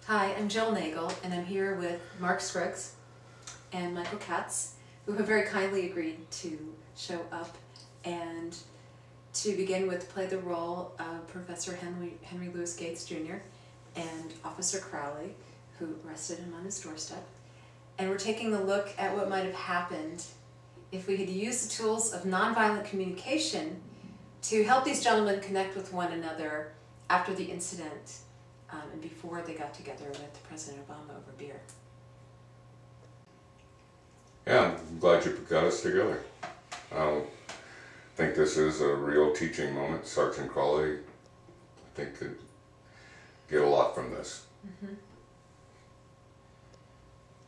Hi, I'm Jill Nagel, and I'm here with Mark Scruggs and Michael Katz, who have very kindly agreed to show up and to begin with play the role of Professor Henry Louis Gates Jr. and Officer Crowley, who arrested him on his doorstep. And we're taking a look at what might have happened if we had used the tools of nonviolent communication to help these gentlemen connect with one another after the incident and before they got together with President Obama over beer. Yeah, I'm glad you got us together. I think this is a real teaching moment. Sergeant Crowley, I think, could get a lot from this. Mm-hmm.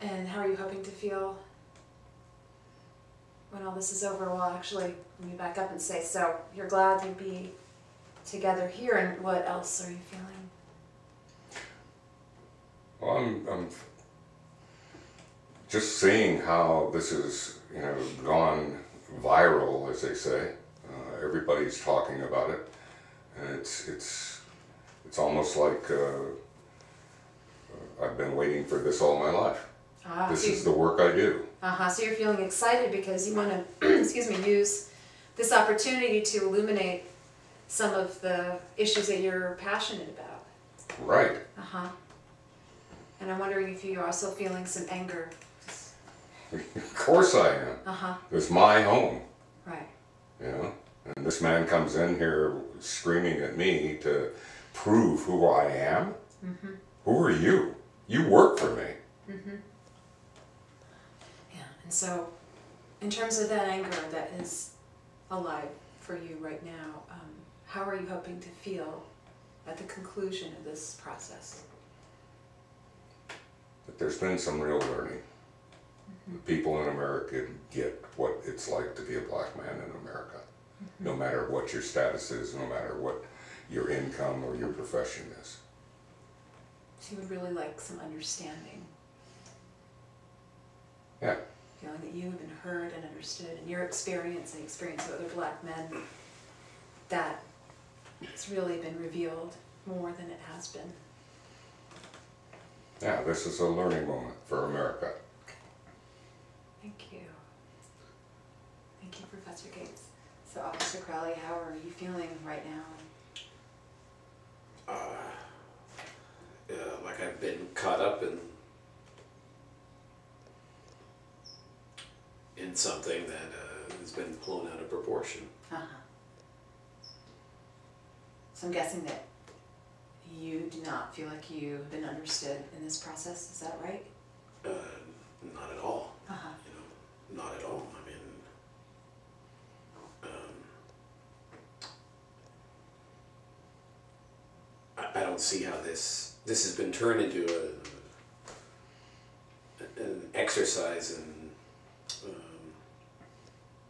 And how are you hoping to feel when all this is over? Well, actually, let me back up and say, so you're glad to be together here, and what else are you feeling? Well, I'm just seeing how this has, gone viral, as they say. Everybody's talking about it, and it's almost like I've been waiting for this all my life. This is the work I do. So you're feeling excited because you want to, use this opportunity to illuminate some of the issues that you're passionate about. Right. And I'm wondering if you're also feeling some anger. Of course I am. It's my home. Right. And this man comes in here screaming at me to prove who I am. Who are you? You work for me. Yeah, and so in terms of that anger that is alive for you right now, how are you hoping to feel at the conclusion of this process? But there's been some real learning. People in America get what it's like to be a black man in America. No matter what your status is, no matter what your income or your profession is. So you would really like some understanding. Yeah. Feeling that you have been heard and understood, and your experience and the experience of other black men, that it's really been revealed more than it has been. Yeah, this is a learning moment for America. Okay. Thank you. Thank you, Professor Gates. So, Officer Crowley, how are you feeling right now? Like I've been caught up in something that has been blown out of proportion. So I'm guessing that you do not feel like you've been understood in this process, is that right? Not at all. Not at all. I don't see how this has been turned into an exercise in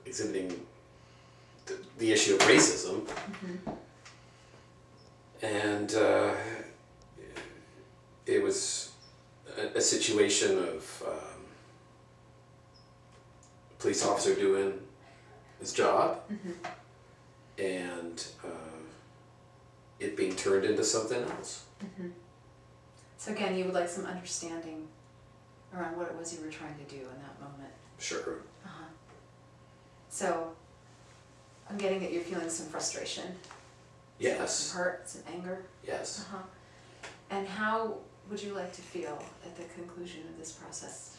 exhibiting the issue of racism. And it was a situation of a police officer doing his job and it being turned into something else. So again, you would like some understanding around what it was you were trying to do in that moment. Sure. So I'm getting that you're feeling some frustration. Yes. Some hurt, some anger. Yes. And how would you like to feel at the conclusion of this process?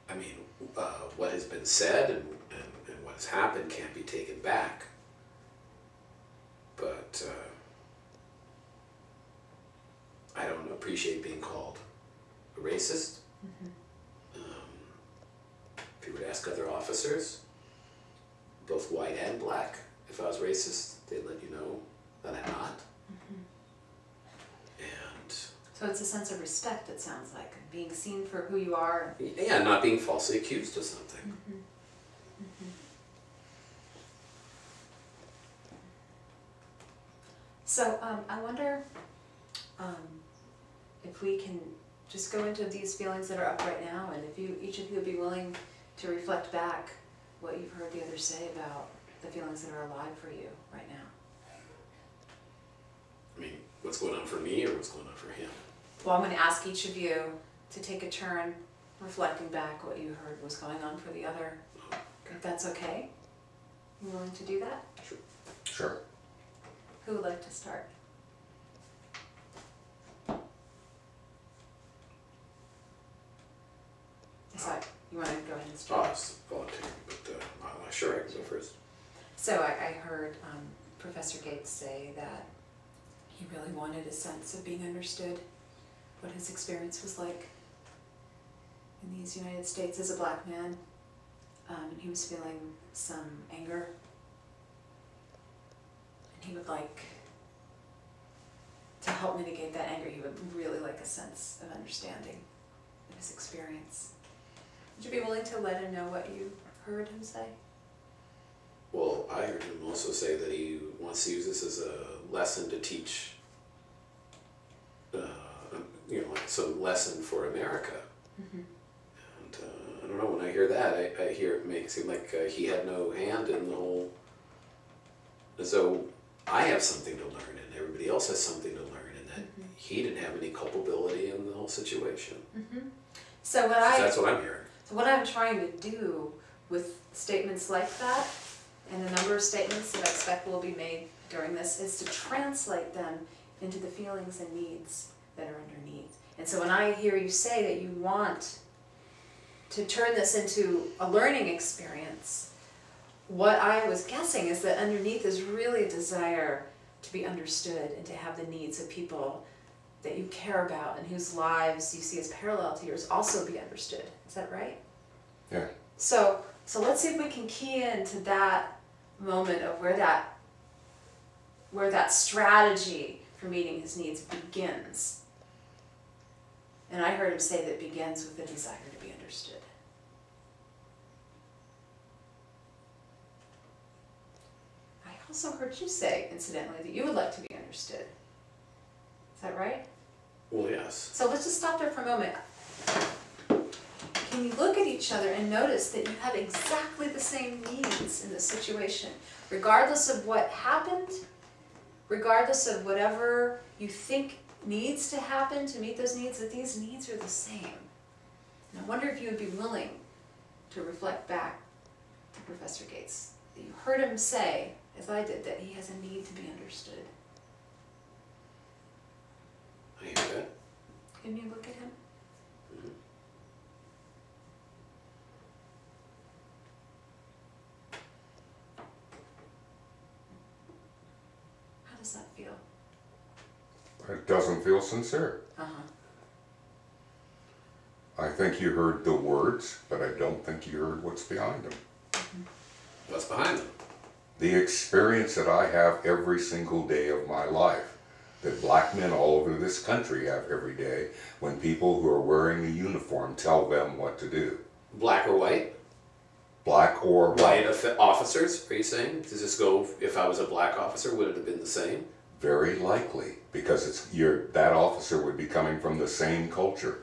I mean, what has been said and what has happened can't be taken back. But I don't appreciate being called a racist. If you were to ask other officers, both white and black, if I was racist, they'd let you know that I'm not. And so it's a sense of respect, it sounds like, being seen for who you are. Yeah, not being falsely accused of something. So I wonder if we can just go into these feelings that are up right now, and if each of you would be willing to reflect back what you've heard the others say about the feelings that are alive for you right now. I mean, what's going on for me or what's going on for him? Well, I'm going to ask each of you to take a turn reflecting back what you heard was going on for the other. If that's okay? You willing to do that? Sure. Sure. Who would like to start? You want to go ahead and Oh, I start? was volunteering, but sure, I can go first. So I heard Professor Gates say that he really wanted a sense of being understood, what his experience was like in these United States as a black man, and he was feeling some anger, and he would like to help mitigate that anger. He would really like a sense of understanding of his experience. Would you be willing to let him know what you heard him say? Well, I heard him also say that he wants to use this as a lesson to teach, like some lesson for America. Mm-hmm. And I don't know, when I hear that, I hear it make it seem like he had no hand in the whole, as though I have something to learn and everybody else has something to learn, and that Mm-hmm. he didn't have any culpability in the whole situation. Mm-hmm. So That's what I'm hearing. So what I'm trying to do with statements like that, and a number of statements that I expect will be made during this, is to translate them into the feelings and needs that are underneath. And so when I hear you say that you want to turn this into a learning experience, what I was guessing is that underneath is really a desire to be understood and to have the needs of people that you care about and whose lives you see as parallel to yours also be understood. Is that right? Yeah. So let's see if we can key into that moment of where that strategy for meeting his needs begins. And I heard him say that it begins with the desire to be understood. I also heard you say, incidentally, that you would like to be understood. Is that right? Well, yes. So let's just stop there for a moment. Can you look at each other and notice that you have exactly the same needs in this situation, regardless of what happened, regardless of whatever you think needs to happen to meet those needs, that these needs are the same. And I wonder if you would be willing to reflect back to Professor Gates, that you heard him say, as I did, that he has a need to be understood. I hear that. Can you look at him? Mm-hmm. How does that feel? It doesn't feel sincere. Uh-huh. I think you heard the words, but I don't think you heard what's behind them. What's behind them? The experience that I have every single day of my life, that black men all over this country have every day, when people who are wearing a uniform tell them what to do. Black or white? Black or White officers, are you saying? Does this go, if I was a black officer, would it have been the same? Very likely, because that officer would be coming from the same culture.